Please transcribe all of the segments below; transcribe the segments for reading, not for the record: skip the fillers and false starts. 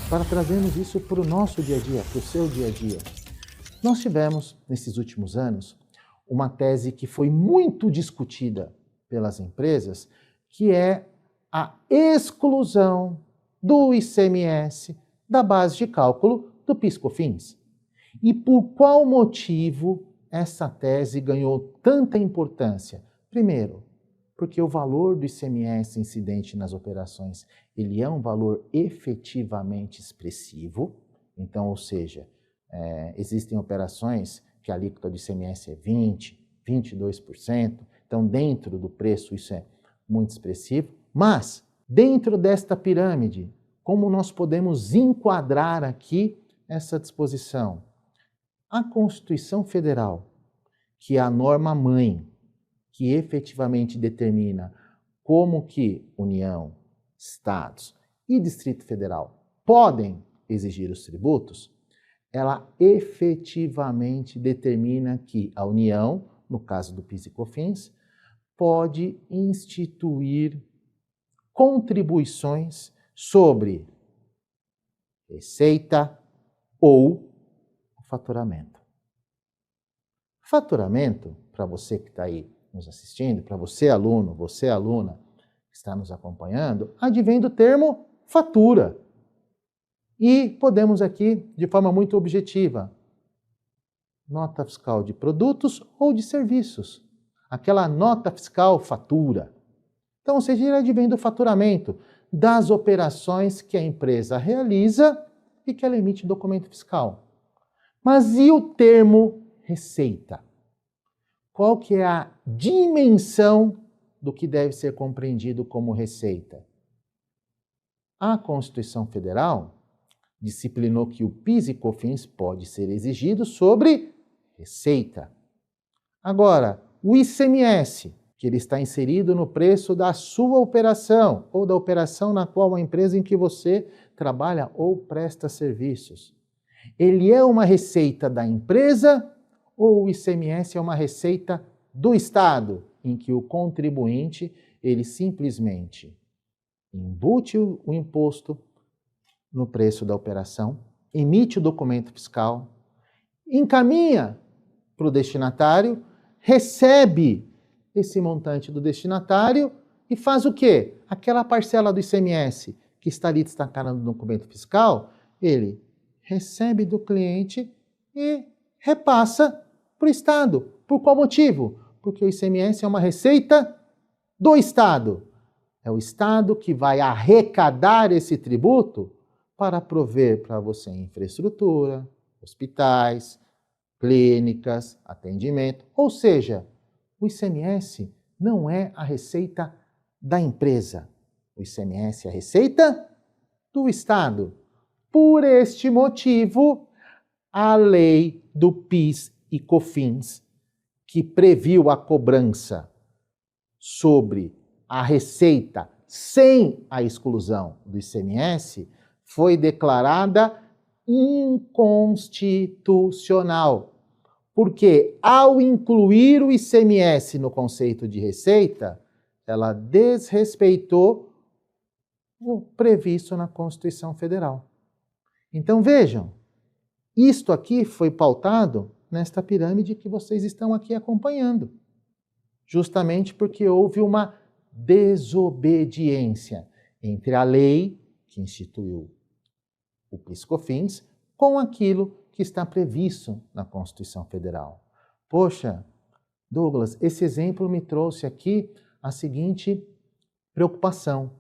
para trazermos isso para o nosso dia a dia, para o seu dia a dia. Nós tivemos, nesses últimos anos, uma tese que foi muito discutida pelas empresas, que é a exclusão do ICMS da base de cálculo do PIS/COFINS. E por qual motivo essa tese ganhou tanta importância? Primeiro, porque o valor do ICMS incidente nas operações, ele é um valor efetivamente expressivo. Então, ou seja, existem operações que a alíquota do ICMS é 20%, 22%. Então, dentro do preço, isso é muito expressivo. Mas, dentro desta pirâmide, como nós podemos enquadrar aqui essa disposição? A Constituição Federal, que é a norma-mãe, que efetivamente determina como que União, Estados e Distrito Federal podem exigir os tributos, ela efetivamente determina que a União, no caso do PIS e COFINS, pode instituir contribuições sobre receita ou faturamento. Faturamento, para você que está aí nos assistindo, para você aluno, você aluna que está nos acompanhando, advém do termo fatura. E podemos aqui, de forma muito objetiva, nota fiscal de produtos ou de serviços. Aquela nota fiscal fatura. Então, ou seja, ele advém do faturamento, das operações que a empresa realiza e que ela emite documento fiscal. Mas e o termo receita? Qual que é a dimensão do que deve ser compreendido como receita? A Constituição Federal disciplinou que o PIS e COFINS pode ser exigido sobre receita. Agora, o ICMS, que ele está inserido no preço da sua operação ou da operação na qual a empresa em que você trabalha ou presta serviços, ele é uma receita da empresa ou o ICMS é uma receita do Estado, em que o contribuinte, ele simplesmente embute o imposto no preço da operação, emite o documento fiscal, encaminha para o destinatário, recebe esse montante do destinatário e faz o quê? Aquela parcela do ICMS que está ali destacada no documento fiscal, ele recebe do cliente e repassa para o Estado. Por qual motivo? Porque o ICMS é uma receita do Estado. É o Estado que vai arrecadar esse tributo para prover para você infraestrutura, hospitais, clínicas, atendimento. Ou seja, o ICMS não é a receita da empresa. O ICMS é a receita do Estado. Por este motivo, a lei do PIS e COFINS, que previu a cobrança sobre a receita sem a exclusão do ICMS, foi declarada inconstitucional. Porque, ao incluir o ICMS no conceito de receita, ela desrespeitou o previsto na Constituição Federal. Então, vejam, isto aqui foi pautado nesta pirâmide que vocês estão aqui acompanhando, justamente porque houve uma desobediência entre a lei que instituiu o PIS/COFINS com aquilo que está previsto na Constituição Federal. Poxa, Douglas, esse exemplo me trouxe aqui a seguinte preocupação.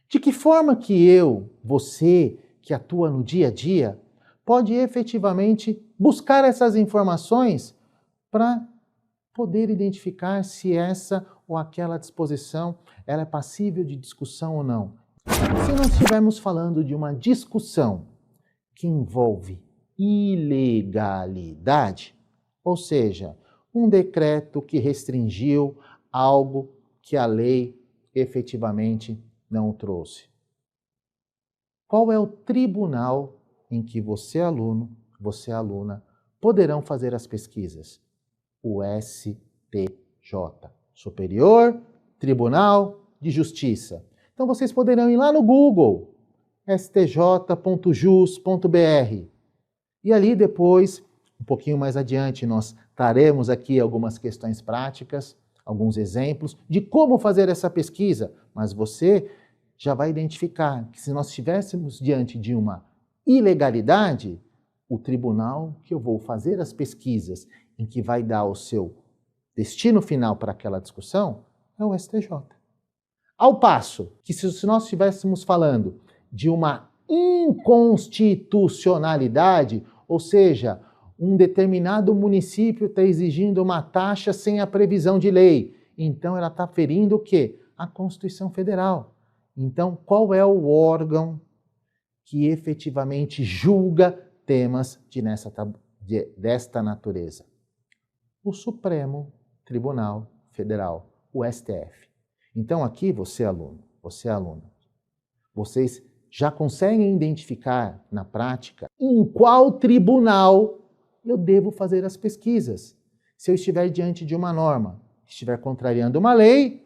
De que forma que eu, você, que atua no dia a dia, pode efetivamente buscar essas informações para poder identificar se essa ou aquela disposição ela é passível de discussão ou não? Se nós estivermos falando de uma discussão que envolve ilegalidade, ou seja, um decreto que restringiu algo que a lei efetivamente não trouxe. Qual é o tribunal em que você, aluno, você, aluna, poderão fazer as pesquisas? O STJ, Superior Tribunal de Justiça. Então vocês poderão ir lá no Google, stj.jus.br. E ali depois, um pouquinho mais adiante, nós traremos aqui algumas questões práticas, alguns exemplos de como fazer essa pesquisa, mas você já vai identificar que se nós estivéssemos diante de uma ilegalidade, o tribunal que eu vou fazer as pesquisas em que vai dar o seu destino final para aquela discussão é o STJ. Ao passo que se nós estivéssemos falando de uma inconstitucionalidade, ou seja, um determinado município está exigindo uma taxa sem a previsão de lei, então ela está ferindo o quê? A Constituição Federal. Então, qual é o órgão que efetivamente julga temas desta natureza? O Supremo Tribunal Federal, o STF. Então aqui você aluno, você aluna, vocês já conseguem identificar na prática em qual tribunal eu devo fazer as pesquisas. Se eu estiver diante de uma norma, estiver contrariando uma lei,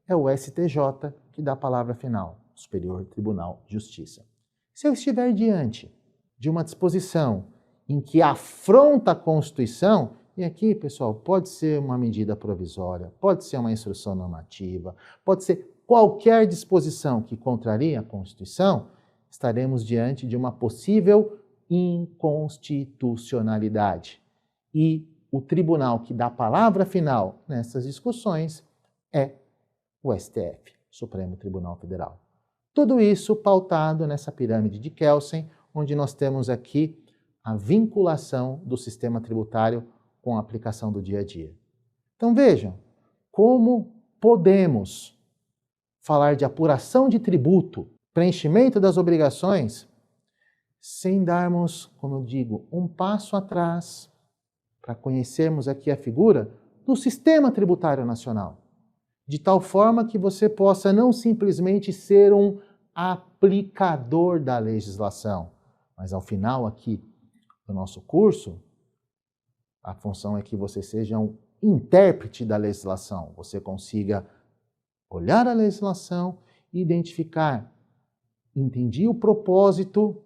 é o STJ que dá a palavra final, Superior Tribunal de Justiça. Se eu estiver diante de uma disposição em que afronta a Constituição, e aqui, pessoal, pode ser uma medida provisória, pode ser uma instrução normativa, pode ser qualquer disposição que contraria a Constituição, estaremos diante de uma possível inconstitucionalidade. E o tribunal que dá a palavra final nessas discussões é o STF, Supremo Tribunal Federal. Tudo isso pautado nessa pirâmide de Kelsen, onde nós temos aqui a vinculação do sistema tributário com a aplicação do dia a dia. Então vejam, como podemos falar de apuração de tributo, preenchimento das obrigações, sem darmos, como eu digo, um passo atrás para conhecermos aqui a figura do sistema tributário nacional, de tal forma que você possa não simplesmente ser um aplicador da legislação, mas ao final aqui do nosso curso, a função é que você seja um intérprete da legislação, você consiga olhar a legislação e identificar, entendi o propósito,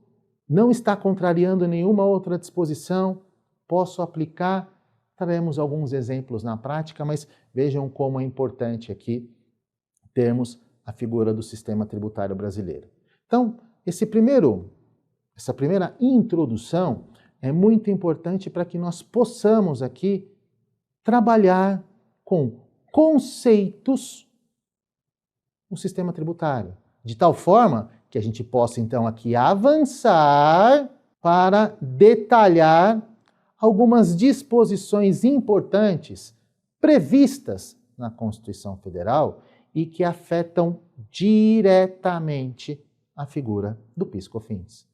não está contrariando nenhuma outra disposição, posso aplicar, traremos alguns exemplos na prática, mas vejam como é importante aqui termos a figura do sistema tributário brasileiro. Então, essa primeira introdução é muito importante para que nós possamos aqui trabalhar com conceitos no sistema tributário, de tal forma que a gente possa então aqui avançar para detalhar algumas disposições importantes previstas na Constituição Federal e que afetam diretamente a figura do PIS/COFINS.